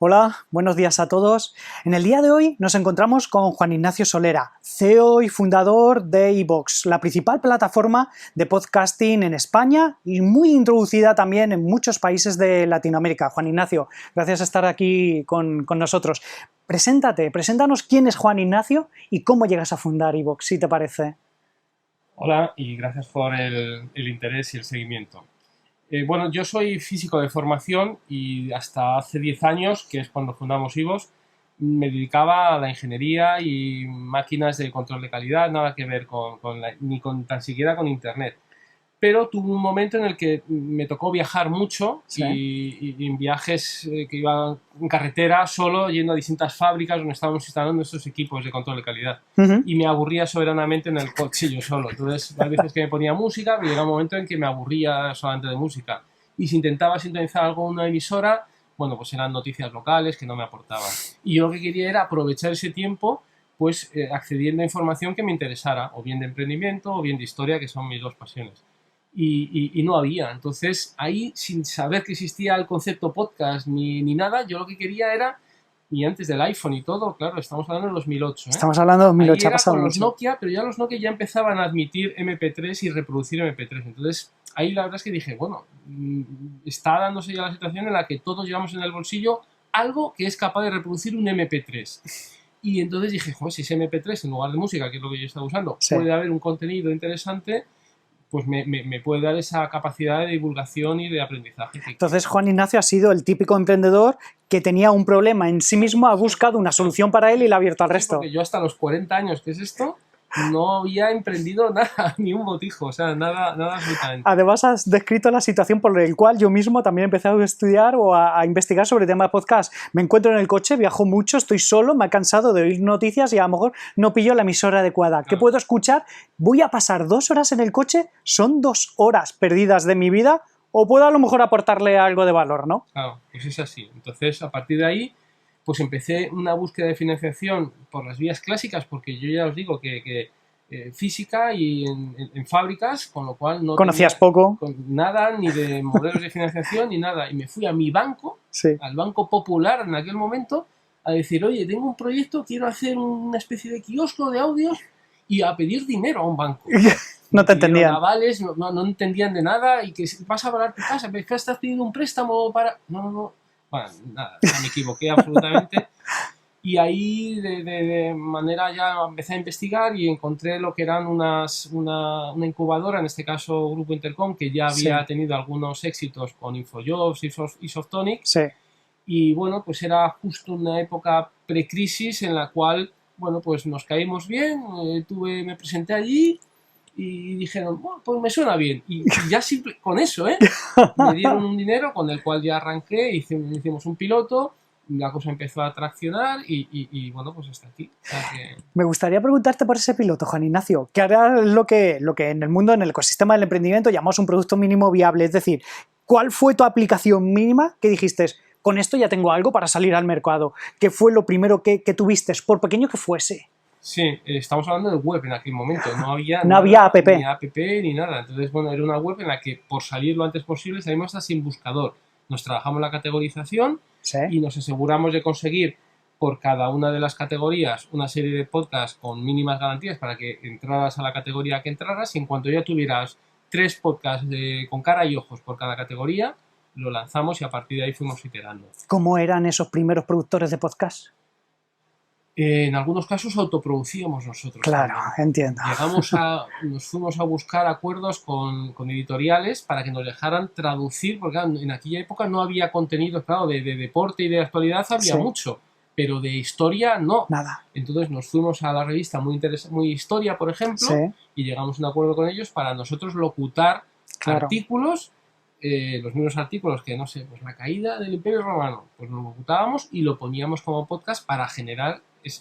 Hola, buenos días a todos. En el día de hoy nos encontramos con Juan Ignacio Solera, CEO y fundador de iVoox, la principal plataforma de podcasting en España y muy introducida también en muchos países de Latinoamérica. Juan Ignacio, gracias por estar aquí con nosotros. Preséntanos quién es Juan Ignacio y cómo llegas a fundar iVoox, si te parece. Hola y gracias por el interés y el seguimiento. Bueno, yo soy físico de formación y hasta hace 10 años, que es cuando fundamos iVoox, me dedicaba a la ingeniería y máquinas de control de calidad, nada que ver ni tan siquiera con Internet. Pero tuve un momento en el que me tocó viajar mucho Sí. y en viajes que iba en carretera solo, yendo a distintas fábricas donde estábamos instalando estos equipos de control de calidad. Y me aburría soberanamente en el coche yo solo. Entonces, las veces que me ponía música, me llegaba un momento en que me aburría solamente de música. Y si intentaba sintonizar algo en una emisora, bueno, pues eran noticias locales que no me aportaban. Y yo lo que quería era aprovechar ese tiempo pues accediendo a información que me interesara, o bien de emprendimiento o bien de historia, que son mis dos pasiones. Y no había. Entonces, ahí, sin saber que existía el concepto podcast ni nada, yo lo que quería era, y antes del iPhone y todo, claro, estamos hablando de 2008. Estamos hablando de 2008, ahí ha era pasado con los mucho. Nokia, pero ya los Nokia ya empezaban a admitir MP3 y reproducir MP3. Entonces, ahí la verdad es que dije, bueno, está dándose ya la situación en la que todos llevamos en el bolsillo algo que es capaz de reproducir un MP3. Y entonces dije, joder, si es MP3 en lugar de música, que es lo que yo estaba usando, Sí. puede haber un contenido interesante, pues me puede dar esa capacidad de divulgación y de aprendizaje. Entonces, Juan Ignacio ha sido el típico emprendedor que tenía un problema en sí mismo, ha buscado una solución para él y la ha abierto al resto. Porque yo hasta los 40 años, ¿qué es esto? No había emprendido nada, ni un botijo, o sea, nada absolutamente. Además, has descrito la situación por la cual yo mismo también he empezado a estudiar o a investigar sobre el tema de podcast. Me encuentro en el coche, viajo mucho, estoy solo, me he cansado de oír noticias y a lo mejor no pillo la emisora adecuada. Claro. ¿Qué puedo escuchar? Voy a pasar 2 horas en el coche, son 2 horas perdidas de mi vida, o puedo a lo mejor aportarle algo de valor, ¿no? Claro, pues es así. Entonces, a partir de ahí, pues empecé una búsqueda de financiación por las vías clásicas, porque yo ya os digo que física y en fábricas, con lo cual no conocías tenía poco, nada ni de modelos de financiación ni nada. Y me fui a mi banco, sí, al Banco Popular en aquel momento, a decir, oye, tengo un proyecto, quiero hacer una especie de kiosco de audios y a pedir dinero a un banco. no te entendían. Avales, no entendían de nada y que vas a pagar tu casa, pero es que estás pidiendo un préstamo para... No. Bueno, nada, me equivoqué absolutamente. Y ahí de manera ya empecé a investigar y encontré lo que eran una incubadora, en este caso Grupo Intercom, que ya había tenido algunos éxitos con InfoJobs y Softonic. Sí. Y bueno, pues era justo una época precrisis en la cual, bueno, pues nos caímos bien, me presenté allí y dijeron, bueno, pues me suena bien. Y ya con eso, me dieron un dinero con el cual ya arranqué, hicimos un piloto, la cosa empezó a traccionar y bueno, pues hasta aquí. O sea que... Me gustaría preguntarte por ese piloto, Juan Ignacio, que ahora es lo que en el mundo, en el ecosistema del emprendimiento, llamamos un producto mínimo viable. Es decir, ¿cuál fue tu aplicación mínima que dijiste, con esto ya tengo algo para salir al mercado? ¿Qué fue lo primero que tuviste, por pequeño que fuese? Sí, estamos hablando de web en aquel momento, no había app. Ni app ni nada. Entonces, bueno, era una web en la que por salir lo antes posible salimos hasta sin buscador. Nos trabajamos la categorización y nos aseguramos de conseguir por cada una de las categorías una serie de podcasts con mínimas garantías para que entraras a la categoría que entraras y en cuanto ya tuvieras 3 podcasts con cara y ojos por cada categoría, lo lanzamos y a partir de ahí fuimos iterando. ¿Cómo eran esos primeros productores de podcast? En algunos casos autoproducíamos nosotros. Claro, también. entiendo. Nos fuimos a buscar acuerdos con editoriales para que nos dejaran traducir, porque en aquella época no había contenido, claro, de deporte y de actualidad había mucho, pero de historia no. Nada. Entonces nos fuimos a la revista muy Historia, por ejemplo, y llegamos a un acuerdo con ellos para nosotros locutar artículos, los mismos artículos que, no sé, pues la caída del Imperio Romano, pues lo locutábamos y lo poníamos como podcast para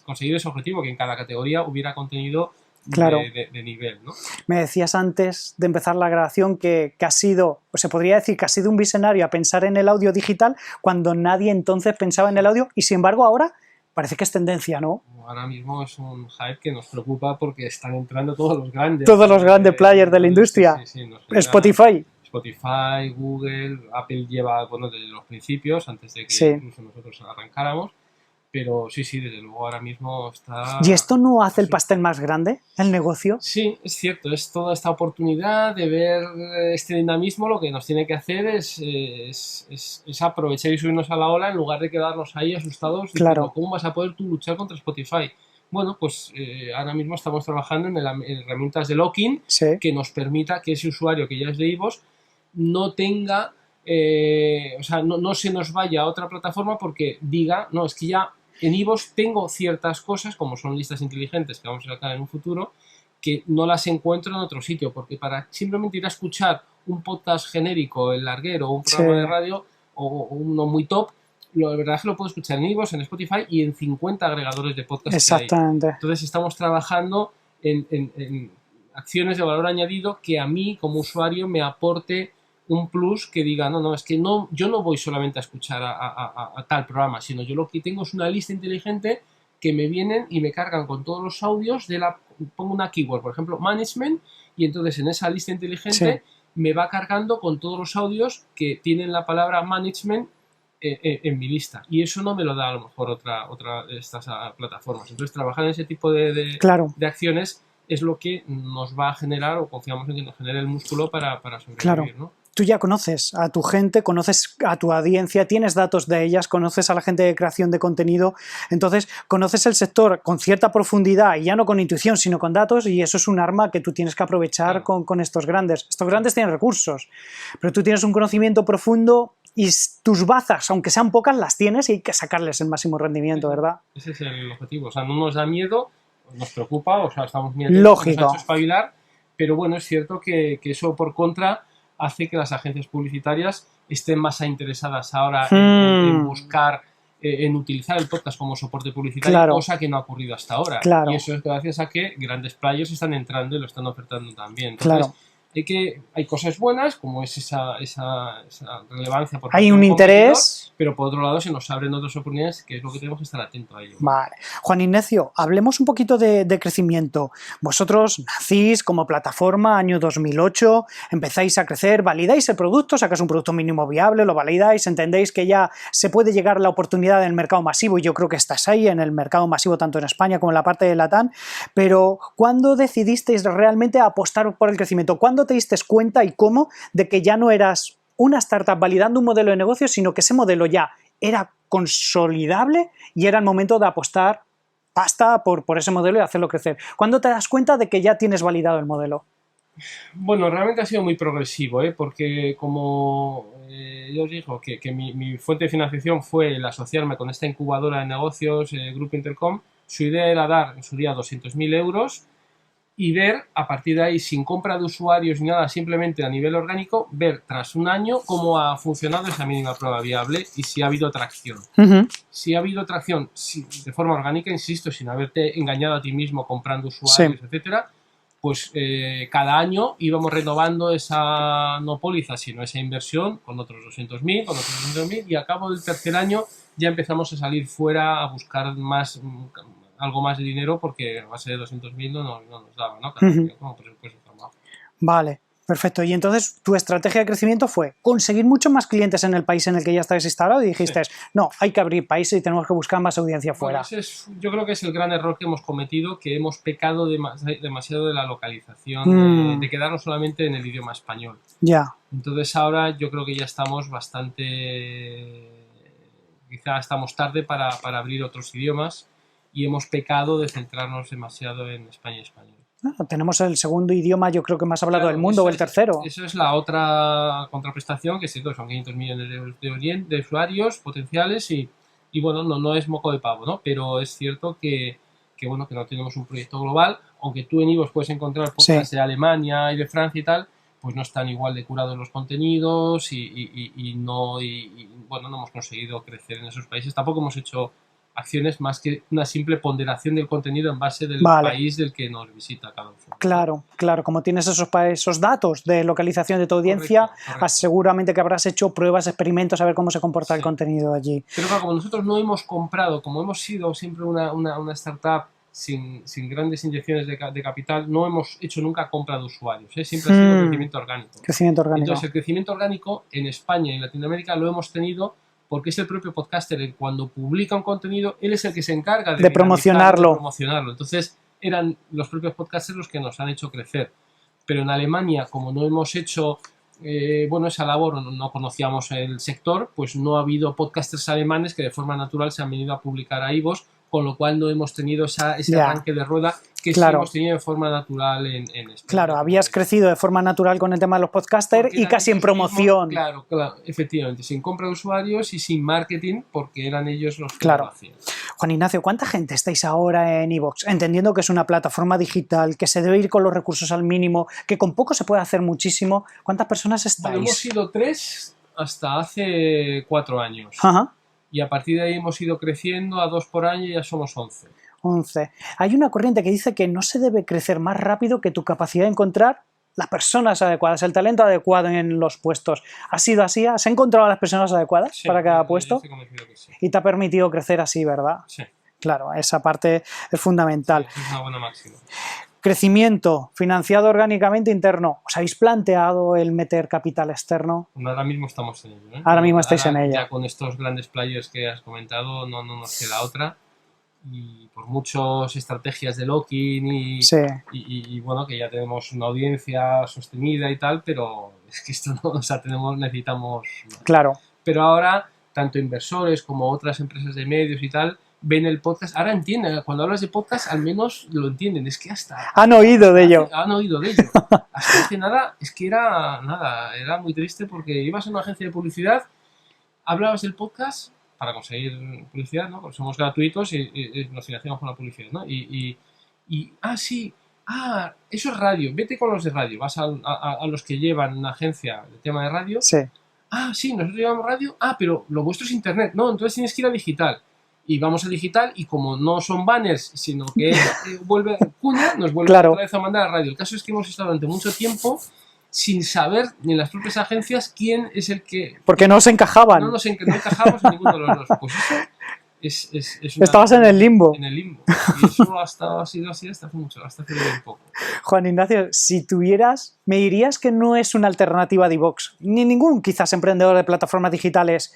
conseguir ese objetivo, que en cada categoría hubiera contenido de nivel, ¿no? Me decías antes de empezar la grabación que has sido, pues se podría decir que has sido un visionario a pensar en el audio digital cuando nadie entonces pensaba en el audio y sin embargo ahora parece que es tendencia, ¿no? Ahora mismo es un hype que nos preocupa porque están entrando todos los grandes. Todos los grandes players de la industria. Sí, Spotify. Spotify, Google, Apple lleva, bueno, desde los principios, antes de que Sí. incluso nosotros arrancáramos. Pero sí, desde luego ahora mismo está... ¿Y esto no hace el pastel más grande, el negocio? Sí, es cierto, es toda esta oportunidad de ver este dinamismo. Lo que nos tiene que hacer es aprovechar y subirnos a la ola en lugar de quedarnos ahí asustados Claro. diciendo, ¿cómo vas a poder tú luchar contra Spotify? Bueno, pues ahora mismo estamos trabajando en herramientas de locking Sí. que nos permita que ese usuario que ya es de iVoox no tenga, o sea, no se nos vaya a otra plataforma porque diga, no, es que ya en iVoox tengo ciertas cosas, como son listas inteligentes que vamos a sacar en un futuro, que no las encuentro en otro sitio, porque para simplemente ir a escuchar un podcast genérico, el larguero, o un programa de radio, o uno muy top, la verdad es que lo puedo escuchar en iVoox, en Spotify y en 50 agregadores de podcast. Exactamente. Que hay. Entonces estamos trabajando en acciones de valor añadido que a mí como usuario me aporte un plus que diga, no, es que no, yo no voy solamente a escuchar a tal programa, sino yo lo que tengo es una lista inteligente que me vienen y me cargan con todos los audios pongo una keyword, por ejemplo, management, y entonces en esa lista inteligente me va cargando con todos los audios que tienen la palabra management en mi lista. Y eso no me lo da a lo mejor otra de estas plataformas. Entonces trabajar en ese tipo de acciones es lo que nos va a generar, o confiamos en que nos genere el músculo para sobrevivir, ¿no? Tú ya conoces a tu gente, conoces a tu audiencia, tienes datos de ellas, conoces a la gente de creación de contenido, entonces conoces el sector con cierta profundidad y ya no con intuición, sino con datos, y eso es un arma que tú tienes que aprovechar con estos grandes. Estos grandes tienen recursos, pero tú tienes un conocimiento profundo y tus bazas, aunque sean pocas, las tienes y hay que sacarles el máximo rendimiento, ¿verdad? Ese es el objetivo, o sea, no nos da miedo, nos preocupa, o sea, estamos muy atentos, lógico, nos ha hecho espabilar, pero bueno, es cierto que eso por contra hace que las agencias publicitarias estén más interesadas ahora en buscar, en utilizar el podcast como soporte publicitario, cosa que no ha ocurrido hasta ahora. Y eso es gracias a que grandes players están entrando y lo están ofertando también. Entonces, hay cosas buenas, como es esa relevancia. Hay un interés, pero por otro lado se nos abren otras oportunidades, que es lo que tenemos que estar atentos a ello. Vale. Juan Ignacio, hablemos un poquito de crecimiento. Vosotros nacís como plataforma año 2008, empezáis a crecer, validáis el producto, sacáis un producto mínimo viable, lo validáis, entendéis que ya se puede llegar a la oportunidad del mercado masivo, y yo creo que estás ahí en el mercado masivo tanto en España como en la parte de Latam, pero ¿cuándo decidisteis realmente apostar por el crecimiento? ¿Cuándo te diste cuenta y cómo de que ya no eras una startup validando un modelo de negocio, sino que ese modelo ya era consolidable y era el momento de apostar pasta por ese modelo y hacerlo crecer? ¿Cuándo te das cuenta de que ya tienes validado el modelo? Bueno, realmente ha sido muy progresivo, porque como yo os digo, que mi fuente de financiación fue el asociarme con esta incubadora de negocios, Grupo Intercom. Su idea era dar en su día 200.000 euros y ver a partir de ahí, sin compra de usuarios ni nada, simplemente a nivel orgánico, ver tras un año cómo ha funcionado esa mínima prueba viable y si ha habido tracción. Si ha habido tracción de forma orgánica, insisto, sin haberte engañado a ti mismo comprando usuarios, etcétera, pues cada año íbamos renovando esa no póliza, sino esa inversión con otros 200.000, con otros 200.000, y a cabo del tercer año ya empezamos a salir fuera a buscar algo más de dinero, porque a base de 200.000 no nos daba, ¿no? Como presupuesto trabajo. Vale, perfecto. Y entonces tu estrategia de crecimiento fue conseguir muchos más clientes en el país en el que ya estáis instalado, y dijiste, no, hay que abrir países y tenemos que buscar más audiencia fuera. Bueno, yo creo que es el gran error que hemos cometido, que hemos pecado demasiado de la localización, de quedarnos solamente en el idioma español. Ya. Entonces ahora yo creo que ya estamos quizá estamos tarde para abrir otros idiomas, y hemos pecado de centrarnos demasiado en España y español. Tenemos el segundo idioma, yo creo que más hablado del mundo, o el tercero. Eso es la otra contraprestación, que son 500 millones de usuarios potenciales, y bueno, no es moco de pavo, ¿no? Pero es cierto que no tenemos un proyecto global, aunque tú en iVoox puedes encontrar podcasts de Alemania y de Francia y tal, pues no están igual de curados los contenidos no hemos conseguido crecer en esos países. Tampoco hemos hecho acciones más que una simple ponderación del contenido en base del país del que nos visita cada uno. Claro, como tienes esos datos de localización de tu audiencia, correcto. Seguramente que habrás hecho pruebas, experimentos a ver cómo se comporta el contenido allí. Pero claro, como nosotros no hemos comprado, como hemos sido siempre una startup sin grandes inyecciones de capital, no hemos hecho nunca compra de usuarios, siempre ha sido crecimiento orgánico. Crecimiento orgánico. Entonces, el crecimiento orgánico en España y en Latinoamérica lo hemos tenido porque es el propio podcaster, el cuando publica un contenido, él es el que se encarga de promocionarlo. Entonces, eran los propios podcasters los que nos han hecho crecer. Pero en Alemania, como no hemos hecho esa labor, no conocíamos el sector, pues no ha habido podcasters alemanes que de forma natural se han venido a publicar a iVoox, con lo cual no hemos tenido ese arranque de rueda que sí hemos tenido de forma natural en España. Claro, habías crecido de forma natural con el tema de los podcasters y casi en promoción. Claro, efectivamente, sin compra de usuarios y sin marketing, porque eran ellos los que lo hacían. Juan Ignacio, ¿cuánta gente estáis ahora en iVoox? Entendiendo que es una plataforma digital, que se debe ir con los recursos al mínimo, que con poco se puede hacer muchísimo. ¿Cuántas personas estáis? Bueno, hemos sido 3 hasta hace 4 años. Ajá. Y a partir de ahí hemos ido creciendo a 2 por año y ya somos 11. 11. Hay una corriente que dice que no se debe crecer más rápido que tu capacidad de encontrar las personas adecuadas, el talento adecuado en los puestos. ¿Ha sido así? ¿Has encontrado a las personas adecuadas para cada puesto? Estoy convencido que sí. Y te ha permitido crecer así, ¿verdad? Sí. Claro, esa parte es fundamental. Sí, es una buena máxima. Crecimiento financiado orgánicamente interno. ¿Os habéis planteado el meter capital externo? Ahora mismo estamos en ello. Ahora mismo estáis en ello. Ya con estos grandes players que has comentado no nos queda otra. Y por muchas estrategias de locking y bueno, que ya tenemos una audiencia sostenida y tal, pero es que esto no, necesitamos más. Claro. Pero ahora, tanto inversores como otras empresas de medios y tal, ven el podcast, ahora entienden, cuando hablas de podcast al menos lo entienden, es que hasta... Han oído de ello. Han oído de ello. Hasta hace nada, es que era muy triste porque ibas a una agencia de publicidad, hablabas del podcast para conseguir publicidad, ¿no? Porque somos gratuitos y nos financiamos con la publicidad, ¿no? Eso es radio, vete con los de radio, vas a los que llevan una agencia de tema de radio. Sí. Sí, nosotros llevamos radio, pero lo vuestro es internet, no, entonces tienes que ir a digital. Y vamos a digital y como no son banners, sino que vuelve cuña, nos vuelve otra vez a mandar a radio. El caso es que hemos estado durante mucho tiempo sin saber ni en las propias agencias quién es el que... Porque no se encajaban. No encajamos en ninguno de los dos. Pues eso estabas en el limbo. En el limbo. Y eso ha sido así hasta hace bien poco. Juan Ignacio, si tuvieras, me dirías que no es una alternativa de iVoox, ni ningún quizás emprendedor de plataformas digitales,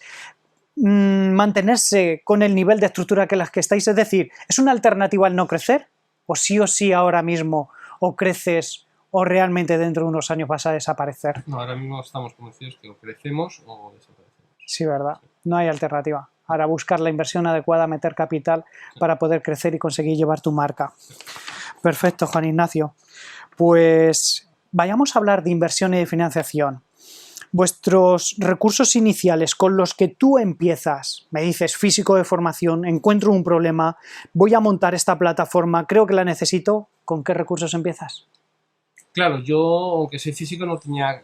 mantenerse con el nivel de estructura que las que estáis, es decir, ¿es una alternativa al no crecer? ¿O sí ahora mismo o creces o realmente dentro de unos años vas a desaparecer? No, ahora mismo estamos convencidos que o crecemos o desaparecemos. Sí, ¿verdad? No hay alternativa. Ahora buscar la inversión adecuada, meter capital para poder crecer y conseguir llevar tu marca. Perfecto, Juan Ignacio. Pues vayamos a hablar de inversión y de financiación. Vuestros recursos iniciales con los que tú empiezas, me dices físico de formación, encuentro un problema, voy a montar esta plataforma, creo que la necesito, ¿con qué recursos empiezas? Claro, yo, aunque soy físico, no tenía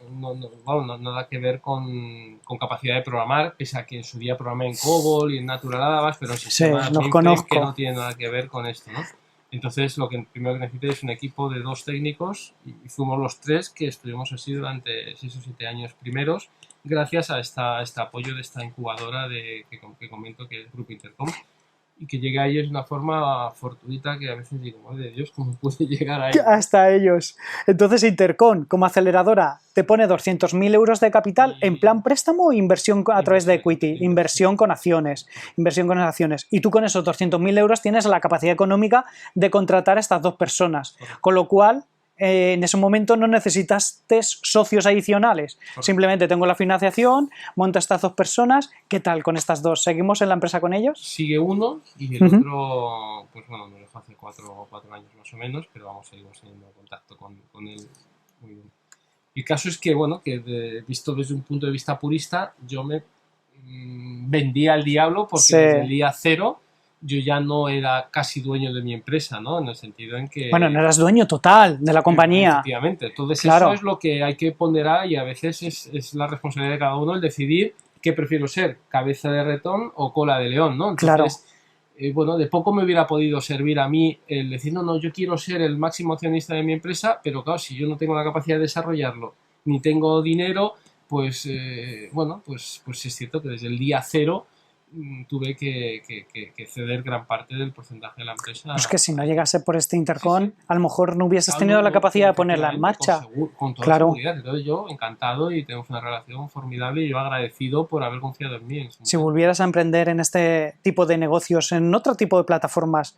nada que ver con capacidad de programar, pese a que en su día programé en COBOL y en Natural Adabas, pero en sistemas que no tiene nada que ver con esto, ¿no? Entonces, lo que primero que necesité es un equipo de 2 técnicos y fuimos los 3 que estuvimos así durante 6 o 7 años primeros, gracias a este apoyo de esta incubadora que comento que es Grupo Intercom. Y que llegue a ellos de una forma fortuita que a veces digo, madre de Dios, ¿cómo puede llegar a ellos? Hasta ellos. Entonces Intercom, como aceleradora, te pone 200.000 euros de capital en plan préstamo o inversión a través de equity, inversión con acciones. Y tú con esos 200.000 euros tienes la capacidad económica de contratar a estas 2 personas. Con lo cual, en ese momento no necesitaste socios adicionales. Simplemente tengo la financiación, monto a estas 2 personas. ¿Qué tal con estas 2? ¿Seguimos en la empresa con ellos? Sigue uno y el otro, pues bueno, me lo dejó hace 4 años más o menos, pero seguimos teniendo contacto con él muy bien. Y el caso es que, bueno, visto desde un punto de vista purista, yo me vendía al diablo porque desde el día 0 yo ya no era casi dueño de mi empresa, ¿no? En el sentido en que... Bueno, no eras dueño total de la compañía. Efectivamente. Entonces eso es lo que hay que ponderar y a veces es la responsabilidad de cada uno el decidir qué prefiero ser, cabeza de ratón o cola de león, ¿no? Entonces, bueno, de poco me hubiera podido servir a mí el decir, no, yo quiero ser el máximo accionista de mi empresa, pero claro, si yo no tengo la capacidad de desarrollarlo, ni tengo dinero, pues, bueno, pues es cierto que desde el día 0 tuve que ceder gran parte del porcentaje de la empresa. Pues que si no llegase por este Intercon, a lo mejor no hubieses tenido la capacidad de ponerla en marcha. Con toda seguridad. Entonces yo encantado y tenemos una relación formidable y yo agradecido por haber confiado en mí. Si volvieras a emprender en este tipo de negocios, en otro tipo de plataformas,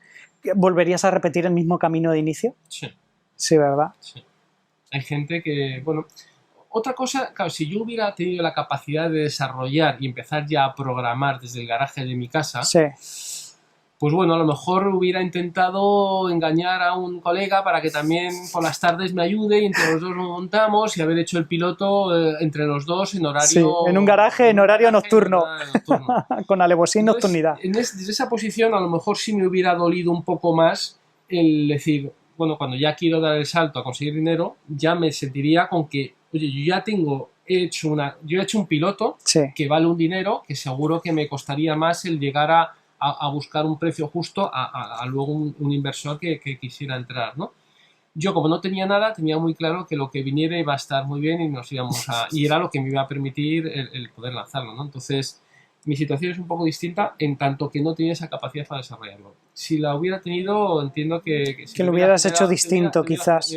¿volverías a repetir el mismo camino de inicio? Sí. Sí, ¿verdad? Sí. Hay gente que, bueno... Otra cosa, claro, si yo hubiera tenido la capacidad de desarrollar y empezar ya a programar desde el garaje de mi casa, sí. Pues bueno, a lo mejor hubiera intentado engañar a un colega para que también por las tardes me ayude y entre los dos lo montamos y haber hecho el piloto entre los dos en horario... Sí, en un garaje en horario nocturno. Con alevosía y nocturnidad. Desde esa posición a lo mejor sí me hubiera dolido un poco más el decir, bueno, cuando ya quiero dar el salto a conseguir dinero, ya me sentiría con que, oye, yo ya he hecho un piloto que vale un dinero que seguro que me costaría más el llegar a buscar un precio justo a luego un inversor que quisiera entrar, ¿no? Yo, como no tenía nada, tenía muy claro que lo que viniera iba a estar muy bien y era lo que me iba a permitir el poder lanzarlo, ¿no? Entonces, mi situación es un poco distinta en tanto que no tenía esa capacidad para desarrollarlo. Si la hubiera tenido, entiendo que lo hubieras hecho distinto, quizás.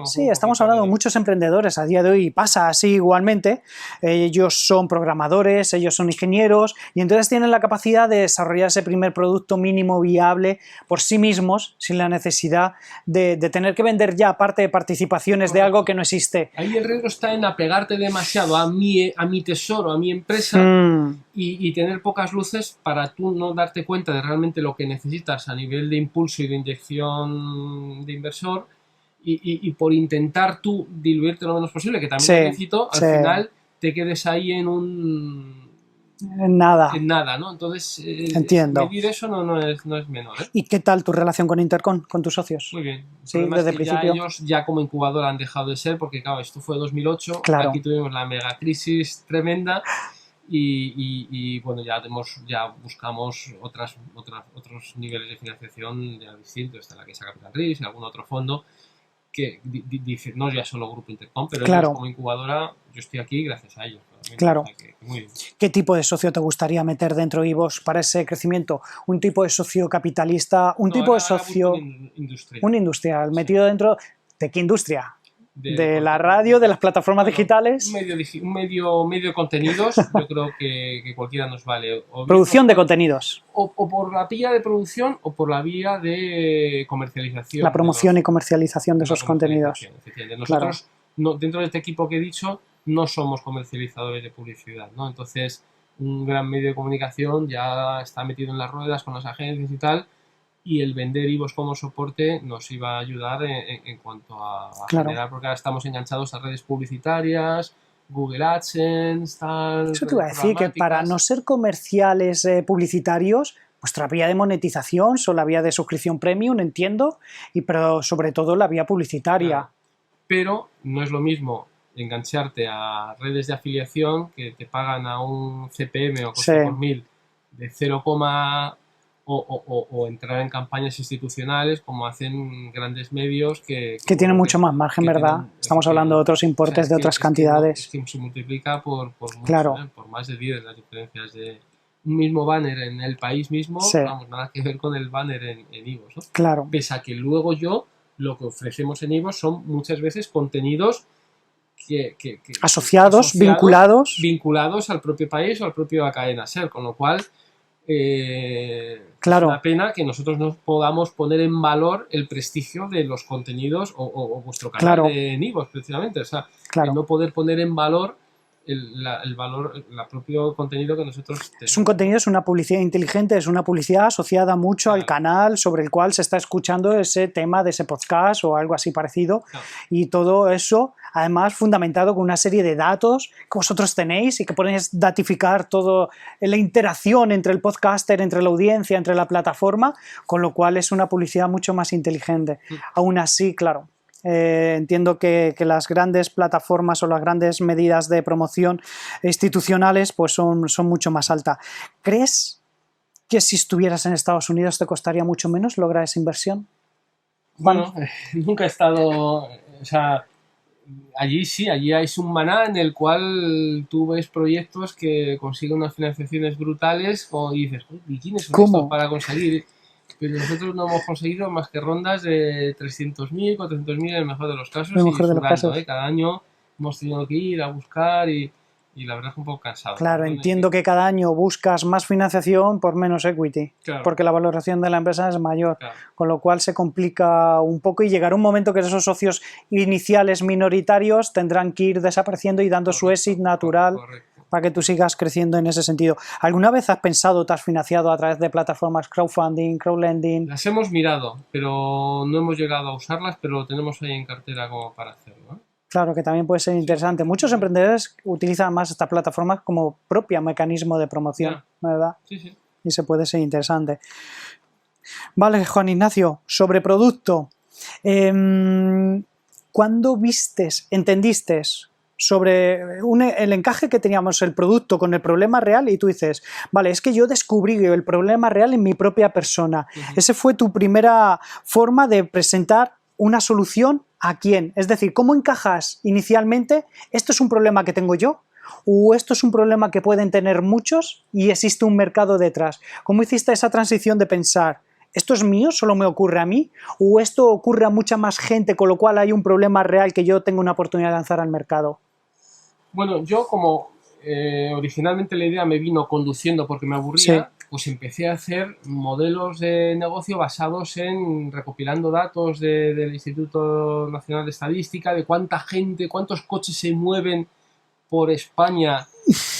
Sí, estamos hablando de muchos emprendedores a día de hoy, pasa así igualmente. Ellos son programadores, ellos son ingenieros y entonces tienen la capacidad de desarrollar ese primer producto mínimo viable por sí mismos, sin la necesidad de tener que vender ya parte de participaciones de algo que no existe. Ahí el riesgo está en apegarte demasiado a mi tesoro, a mi empresa y tener pocas luces para tú no darte cuenta de realmente lo que necesitas a nivel de impulso y de inyección de inversor y por intentar tú diluirte lo menos posible, que también lo necesito, al final te quedes ahí en nada, ¿no? Entonces, entiendo. Medir eso no es menor, ¿eh? ¿Y qué tal tu relación con Intercon, con tus socios? Muy bien. Sí, desde el principio. Ellos ya como incubadora han dejado de ser porque, claro, esto fue 2008, claro. Aquí tuvimos la mega crisis tremenda y bueno, ya buscamos otros niveles de financiación ya distintos, está la que saca Capital Risk y algún otro fondo que dice, no ya solo Grupo Intercon, pero ellos como incubadora, yo estoy aquí gracias a ellos. Claro. O sea, que muy bien. ¿Qué tipo de socio te gustaría meter dentro de iVoox para ese crecimiento? ¿Un tipo de socio capitalista? ¿Un tipo de socio? Un industrial, metido dentro de qué industria? De la radio, de las plataformas digitales. Un medio de contenidos, yo creo que cualquiera nos vale. Producción de contenidos. O por la vía de producción o por la vía de comercialización. La promoción y comercialización de esos contenidos. Nosotros, dentro de este equipo que he dicho, no somos comercializadores de publicidad, ¿no? Entonces, un gran medio de comunicación ya está metido en las ruedas con las agencias y tal, y el vender iVoox como soporte nos iba a ayudar en cuanto a generar, porque ahora estamos enganchados a redes publicitarias, Google AdSense, tal... Eso te iba a decir, que para no ser comerciales publicitarios, vuestra vía de monetización son la vía de suscripción premium, entiendo, pero sobre todo la vía publicitaria. Claro. Pero no es lo mismo engancharte a redes de afiliación que te pagan a un CPM o coste por mil de 0, o entrar en campañas institucionales como hacen grandes medios que tienen mucho más margen, ¿verdad? Estamos hablando de otros importes, de otras cantidades. Es que se multiplica por mucho, claro. por más de 10 las diferencias de un mismo banner en el país mismo, vamos, nada que ver con el banner en iVoox, ¿no? Claro. Pese a que luego lo que ofrecemos en iVoox son muchas veces contenidos asociados, vinculados al propio país o al propio cadena SER, con lo cual claro. es una pena que nosotros no podamos poner en valor el prestigio de los contenidos o vuestro canal de iVoox, precisamente, o sea, no poder poner en valor el valor, el propio contenido que nosotros tenemos. Es un contenido, es una publicidad inteligente, es una publicidad asociada mucho al canal sobre el cual se está escuchando ese tema de ese podcast o algo así parecido, y todo eso además fundamentado con una serie de datos que vosotros tenéis y que podéis datificar toda la interacción entre el podcaster, entre la audiencia, entre la plataforma, con lo cual es una publicidad mucho más inteligente. Aún así, claro, entiendo que las grandes plataformas o las grandes medidas de promoción institucionales pues son mucho más altas. ¿Crees que si estuvieras en Estados Unidos te costaría mucho menos lograr esa inversión? Bueno, nunca he estado... O sea, Allí sí, allí hay un maná en el cual tú ves proyectos que consiguen unas financiaciones brutales y dices, ¿y quiénes son estos para conseguir? Pero nosotros no hemos conseguido más que rondas de 300.000, 400.000 en el mejor de los casos, y sudando, cada año hemos tenido que ir a buscar y la verdad es un poco cansado. Claro, entiendo que cada año buscas más financiación por menos equity, porque la valoración de la empresa es mayor, con lo cual se complica un poco y llegará un momento que esos socios iniciales minoritarios tendrán que ir desapareciendo y dando su exit natural para que tú sigas creciendo en ese sentido. ¿Alguna vez has pensado, te has financiado a través de plataformas crowdfunding, crowdlending? Las hemos mirado, pero no hemos llegado a usarlas, pero lo tenemos ahí en cartera como para hacerlo, ¿eh? Claro, que también puede ser interesante. Muchos emprendedores utilizan más estas plataformas como propio mecanismo de promoción, ¿verdad? Sí. Y se puede ser interesante. Vale, Juan Ignacio, sobre producto. ¿Cuándo entendiste sobre el encaje que teníamos el producto con el problema real y tú dices, vale, es que yo descubrí el problema real en mi propia persona? Esa fue tu primera forma de presentar una solución. ¿A quién? Es decir, ¿cómo encajas inicialmente? ¿Esto es un problema que tengo yo? ¿O esto es un problema que pueden tener muchos y existe un mercado detrás? ¿Cómo hiciste esa transición de pensar, ¿esto es mío, solo me ocurre a mí? ¿O esto ocurre a mucha más gente, con lo cual hay un problema real que yo tengo una oportunidad de lanzar al mercado? Bueno, yo como originalmente la idea me vino conduciendo porque me aburría, pues empecé a hacer modelos de negocio basados en recopilando datos del Instituto Nacional de Estadística, de cuánta gente, cuántos coches se mueven por España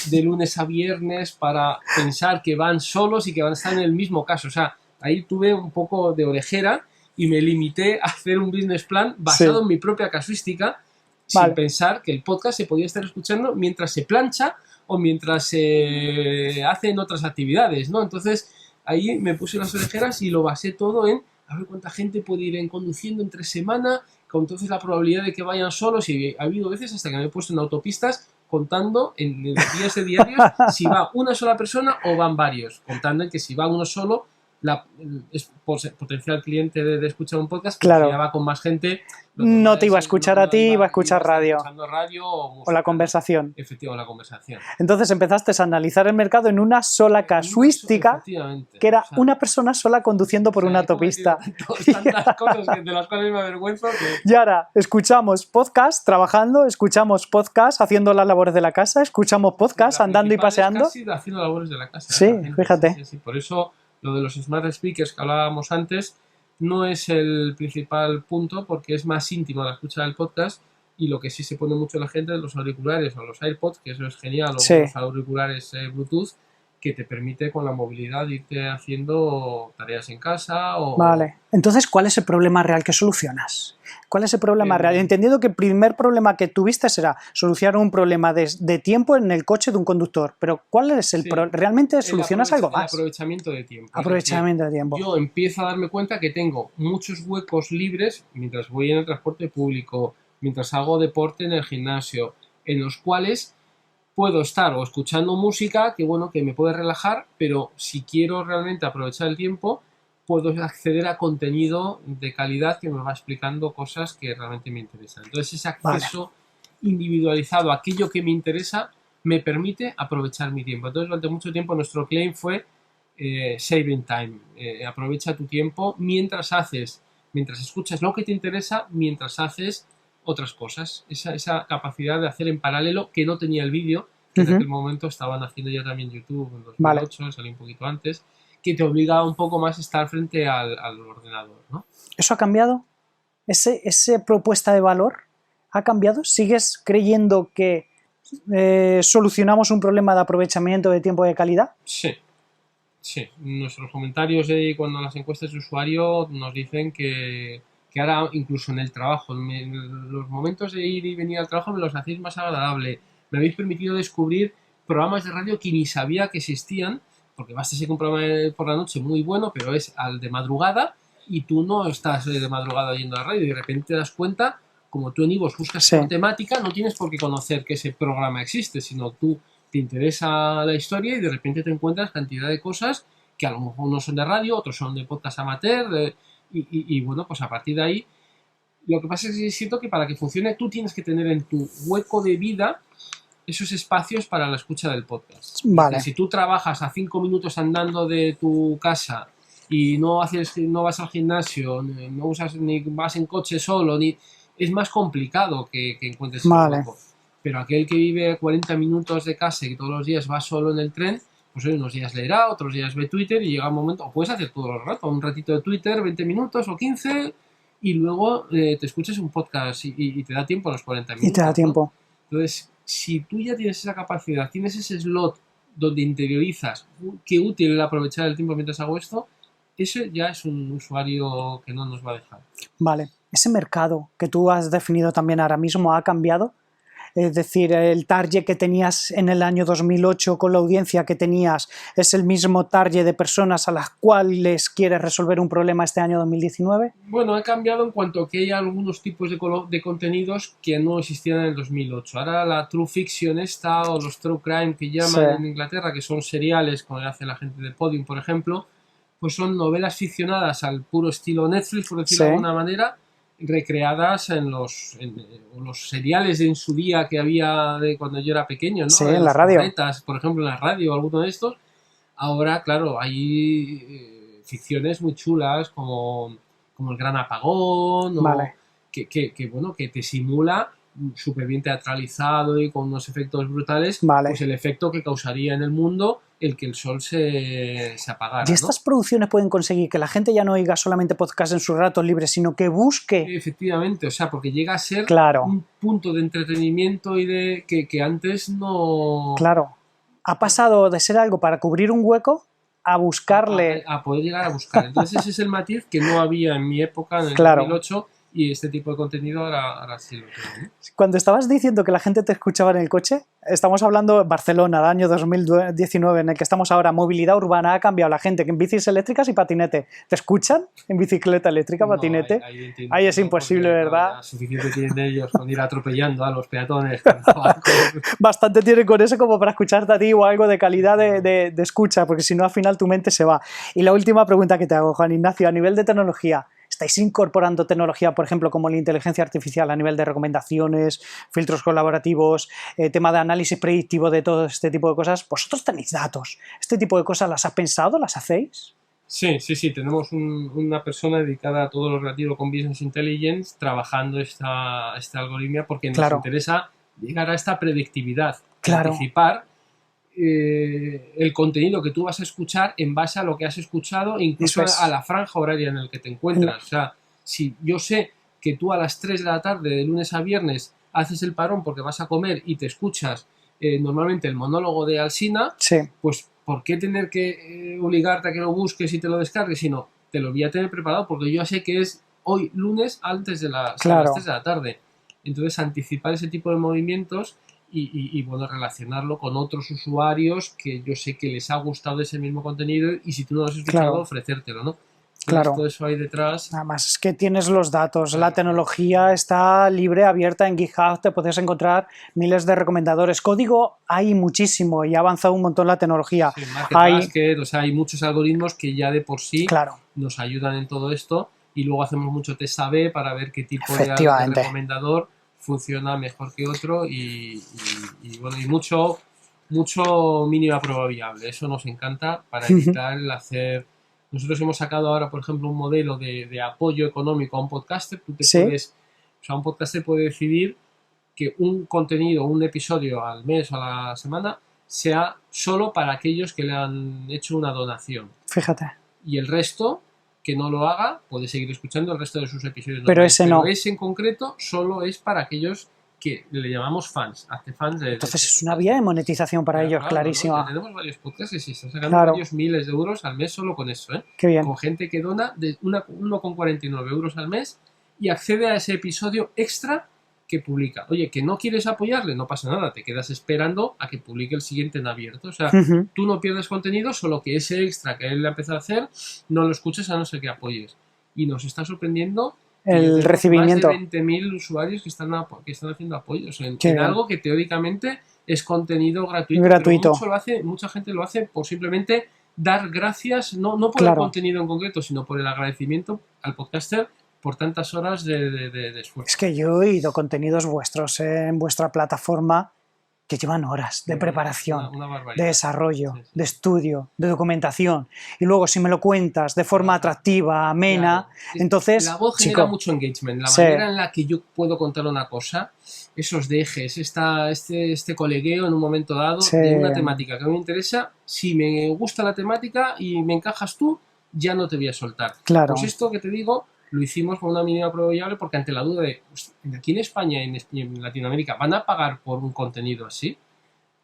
de lunes a viernes, para pensar que van solos y que van a estar en el mismo caso. O sea, ahí tuve un poco de orejera y me limité a hacer un business plan basado en mi propia casuística, sin pensar que el podcast se podía estar escuchando mientras se plancha o mientras se hacen otras actividades, ¿no? Entonces ahí me puse las orejeras y lo basé todo en a ver cuánta gente puede ir conduciendo entre semana, con entonces la probabilidad de que vayan solos, y ha habido veces hasta que me he puesto en autopistas contando en los días de diarios si va una sola persona o van varios, contando en que si va uno solo es potencial cliente de escuchar un podcast, pero si ya va con más gente no te iba a escuchar a ti, iba a escuchar radio o la conversación. Efectivamente, la conversación. Entonces empezaste a analizar el mercado en una sola casuística, que era una persona sola conduciendo por una autopista. Tantas cosas de las cuales me avergüenzo. Y ahora escuchamos podcast trabajando, escuchamos podcast haciendo las labores de la casa, escuchamos podcast andando y paseando. Casi haciendo labores de la casa. Sí, fíjate. Sí. Por eso lo de los smart speakers que hablábamos antes no es el principal punto, porque es más íntimo la escucha del podcast, y lo que sí se pone mucho la gente es los auriculares o los AirPods, que eso es genial, o los auriculares Bluetooth, que te permite con la movilidad irte haciendo tareas en casa. Vale, entonces, ¿cuál es el problema real que solucionas? ¿Cuál es el problema real? Entendiendo que el primer problema que tuviste será solucionar un problema de tiempo en el coche de un conductor, pero ¿cuál es el problema? ¿Realmente solucionas algo más? El aprovechamiento de tiempo. Aprovechamiento de tiempo. Yo empiezo a darme cuenta que tengo muchos huecos libres mientras voy en el transporte público, mientras hago deporte en el gimnasio, en los cuales puedo estar o escuchando música que me puede relajar, pero si quiero realmente aprovechar el tiempo, puedo acceder a contenido de calidad que me va explicando cosas que realmente me interesan. Entonces ese acceso individualizado a aquello que me interesa me permite aprovechar mi tiempo. Entonces durante mucho tiempo nuestro claim fue saving time, aprovecha tu tiempo mientras escuchas lo que te interesa, mientras haces otras cosas, esa capacidad de hacer en paralelo que no tenía el vídeo, que en aquel momento estaban haciendo ya también YouTube en 2008, salí un poquito antes, que te obliga un poco más a estar frente al ordenador, ¿no? ¿Eso ha cambiado? ¿Esa propuesta de valor ha cambiado? ¿Sigues creyendo que solucionamos un problema de aprovechamiento de tiempo de calidad? Sí. Nuestros comentarios cuando las encuestas de usuario nos dicen que ahora incluso en el trabajo, en los momentos de ir y venir al trabajo me los hacéis más agradable. Me habéis permitido descubrir programas de radio que ni sabía que existían, porque basta ser un programa por la noche muy bueno, pero es al de madrugada y tú no estás de madrugada oyendo la radio y de repente te das cuenta, como tú en iVoox buscas por temática, no tienes por qué conocer que ese programa existe, sino tú te interesa la historia y de repente te encuentras cantidad de cosas que a lo mejor no son de radio, otros son de podcast amateur, y pues a partir de ahí Lo que pasa es que siento que para que funcione tú tienes que tener en tu hueco de vida esos espacios para la escucha del podcast. Vale. Si tú trabajas a 5 minutos andando de tu casa y no vas al gimnasio, no usas ni vas en coche solo, es más complicado que encuentres ese hueco. Pero aquel que vive 40 minutos de casa y que todos los días va solo en el tren, pues unos días leerá, otros días ve Twitter y llega un momento, o puedes hacer todo el rato, un ratito de Twitter, 20 minutos o 15, y luego te escuchas un podcast y te da tiempo a los 40 minutos. Y te da tiempo. ¿No? Entonces, si tú ya tienes esa capacidad, tienes ese slot donde interiorizas qué útil es aprovechar el tiempo mientras hago esto, ese ya es un usuario que no nos va a dejar. Vale. ¿Ese mercado que tú has definido también ahora mismo ha cambiado? Es decir, el target que tenías en el año 2008 con la audiencia que tenías es el mismo target de personas a las cuales quieres resolver un problema este año 2019. Bueno, ha cambiado en cuanto a que hay algunos tipos de contenidos que no existían en el 2008. Ahora la True Fiction o los True Crime que llaman en Inglaterra, que son seriales, como hace la gente de Podium, por ejemplo, pues son novelas ficcionadas al puro estilo Netflix, por decirlo de alguna manera, recreadas en los seriales en su día que había de cuando yo era pequeño, ¿no? Sí, en la radio. Corretas, por ejemplo, en la radio o alguno de estos. Ahora, claro, hay ficciones muy chulas como El Gran Apagón, vale. que te simula súper bien teatralizado y con unos efectos brutales, vale. Pues el efecto que causaría en el mundo el que el sol se apagara. ¿Y estas producciones pueden conseguir que la gente ya no oiga solamente podcast en sus ratos libres, sino que busque? Efectivamente, o sea, porque llega a ser un punto de entretenimiento y de que antes no... Claro, ha pasado de ser algo para cubrir un hueco a buscarle... A poder llegar a buscar. Entonces ese es el matiz que no había en mi época, en el 2008, y este tipo de contenido ahora sí lo tengo, ¿no? Cuando estabas diciendo que la gente te escuchaba en el coche, estamos hablando de Barcelona, el año 2019, en el que estamos ahora, movilidad urbana, ha cambiado la gente, que en bicis eléctricas y patinete. ¿Te escuchan en bicicleta eléctrica, patinete? Ahí es imposible, ¿verdad? Suficiente tienen ellos con ir atropellando a los peatones. Bastante tienen con eso como para escucharte a ti o algo de calidad de escucha, porque si no al final tu mente se va. Y la última pregunta que te hago, Juan Ignacio, a nivel de tecnología, ¿estáis incorporando tecnología, por ejemplo, como la inteligencia artificial a nivel de recomendaciones, filtros colaborativos, tema de análisis predictivo de todo este tipo de cosas? Vosotros tenéis datos. ¿Este tipo de cosas las has pensado? ¿Las hacéis? Sí. Tenemos una persona dedicada a todo lo relativo con Business Intelligence trabajando esta algoritmia porque nos interesa llegar a esta predictividad, anticipar el contenido que tú vas a escuchar en base a lo que has escuchado, incluso a la franja horaria en la que te encuentras. O sea, si yo sé que tú a las 3 de la tarde, de lunes a viernes, haces el parón porque vas a comer y te escuchas normalmente el monólogo de Alsina, pues ¿por qué tener que obligarte a que lo busques y te lo descargues? Sino, te lo voy a tener preparado porque yo sé que es hoy lunes antes de las 3 de la tarde. Entonces, anticipar ese tipo de movimientos y bueno, relacionarlo con otros usuarios que yo sé que les ha gustado ese mismo contenido y si tú no lo has escuchado, ofrecértelo, ¿no? Entonces, todo eso hay detrás. Además es que tienes los datos, la tecnología está libre, abierta en GitHub, te puedes encontrar miles de recomendadores. Código hay muchísimo y ha avanzado un montón la tecnología. Sí, hay muchos algoritmos que ya de por sí nos ayudan en todo esto y luego hacemos mucho test A/B para ver qué tipo de recomendador funciona mejor que otro y bueno, y mucho mínima probabilidad. Eso nos encanta para evitar el hacer... Nosotros hemos sacado ahora, por ejemplo, un modelo de apoyo económico a un podcaster. Tú un podcaster puede decidir que un contenido, un episodio al mes o a la semana sea solo para aquellos que le han hecho una donación. Fíjate. Y el resto, que no lo haga, puede seguir escuchando el resto de sus episodios. Pero ese no. Pero ese en concreto solo es para aquellos que le llamamos fans. Entonces es una vía de monetización para ellos, clarísima. ¿no? Tenemos varios podcasts y se están sacando varios miles de euros al mes solo con eso. Qué bien. Con gente que dona de 1,49 euros al mes y accede a ese episodio extra que publica. Oye, que no quieres apoyarle, no pasa nada, te quedas esperando a que publique el siguiente en abierto. O sea, tú no pierdes contenido, solo que ese extra que él ha empezado a hacer no lo escuches a no ser que apoyes. Y nos está sorprendiendo el recibimiento. Más de 20.000 usuarios que están haciendo apoyos en algo que teóricamente es contenido gratuito. Pero mucha gente lo hace por simplemente dar gracias, no por el contenido en concreto, sino por el agradecimiento al podcaster por tantas horas de esfuerzo. Es que yo he oído contenidos vuestros en vuestra plataforma que llevan horas de preparación, una de desarrollo, sí, sí. de estudio, de documentación. Y luego, si me lo cuentas de forma atractiva, amena, claro. entonces... La voz genera mucho engagement. La manera en la que yo puedo contar una cosa, esos dejes, este colegueo en un momento dado de una temática que a mí me interesa, si me gusta la temática y me encajas tú, ya no te voy a soltar. Claro. Pues esto que te digo, lo hicimos con una mínima probabilidad porque ante la duda de, pues, aquí en España y en Latinoamérica, ¿van a pagar por un contenido así?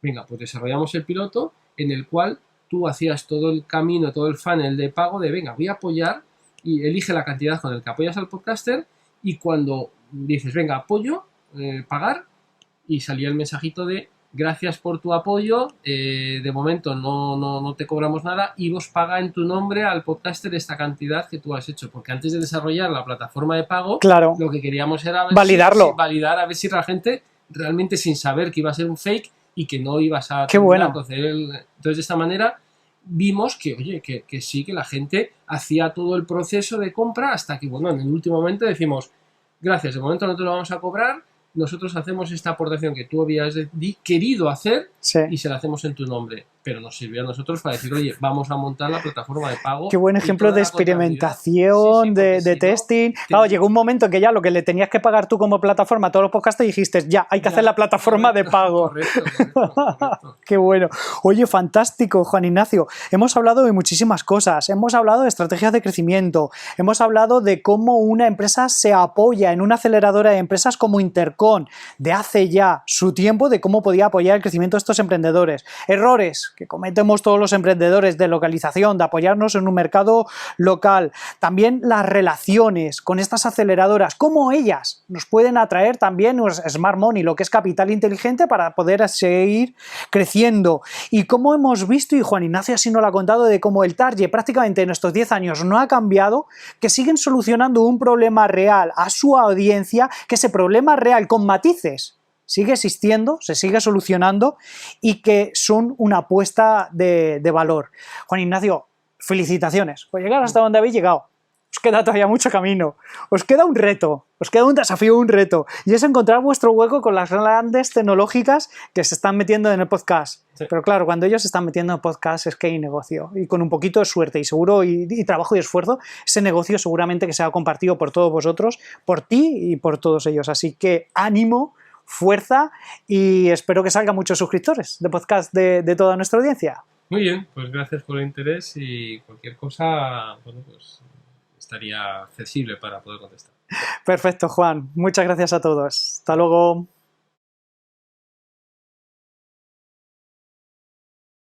Venga, pues desarrollamos el piloto en el cual tú hacías todo el camino, todo el funnel de pago de, venga, voy a apoyar y elige la cantidad con el que apoyas al podcaster y cuando dices, venga, apoyo, pagar, y salía el mensajito de gracias por tu apoyo, de momento no te cobramos nada y vos paga en tu nombre al podcaster esta cantidad que tú has hecho, porque antes de desarrollar la plataforma de pago, claro, lo que queríamos era validarlo. validar a ver si la gente realmente, sin saber que iba a ser un fake y que no ibas a Qué bueno. entonces de esta manera vimos que, oye, que sí, que la gente hacía todo el proceso de compra hasta que, bueno, en el último momento decimos, gracias, de momento no te lo vamos a cobrar, nosotros hacemos esta aportación que tú habías querido hacer y se la hacemos en tu nombre. Pero nos sirvió a nosotros para decir, oye, vamos a montar la plataforma de pago. Qué buen ejemplo de experimentación, de testing. Claro, llegó un momento en que ya lo que le tenías que pagar tú como plataforma a todos los podcasts dijiste, ya, hay que hacer la plataforma de pago. Correcto. Qué bueno. Oye, fantástico, Juan Ignacio. Hemos hablado de muchísimas cosas. Hemos hablado de estrategias de crecimiento. Hemos hablado de cómo una empresa se apoya en una aceleradora de empresas como Intercon, de hace ya su tiempo, de cómo podía apoyar el crecimiento de estos emprendedores. Errores que cometemos todos los emprendedores de localización, de apoyarnos en un mercado local. También las relaciones con estas aceleradoras, cómo ellas nos pueden atraer también Smart Money, lo que es capital inteligente para poder seguir creciendo. Y cómo hemos visto, y Juan Ignacio así nos lo ha contado, de cómo el target prácticamente en estos 10 años no ha cambiado, que siguen solucionando un problema real a su audiencia, que ese problema real con matices sigue existiendo, se sigue solucionando y que son una apuesta de valor. Juan Ignacio, felicitaciones por llegar hasta donde habéis llegado. Os queda todavía mucho camino, os queda un reto, os queda un desafío, un reto, y es encontrar vuestro hueco con las grandes tecnológicas que se están metiendo en el podcast. Sí. Pero claro, cuando ellos se están metiendo en el podcast es que hay negocio, y con un poquito de suerte y seguro y trabajo y esfuerzo, ese negocio seguramente que será compartido por todos vosotros, por ti y por todos ellos. Así que ánimo, fuerza y espero que salgan muchos suscriptores de podcast de toda nuestra audiencia. Muy bien, pues gracias por el interés y cualquier cosa, bueno, pues estaría accesible para poder contestar. Perfecto, Juan. Muchas gracias a todos. Hasta luego.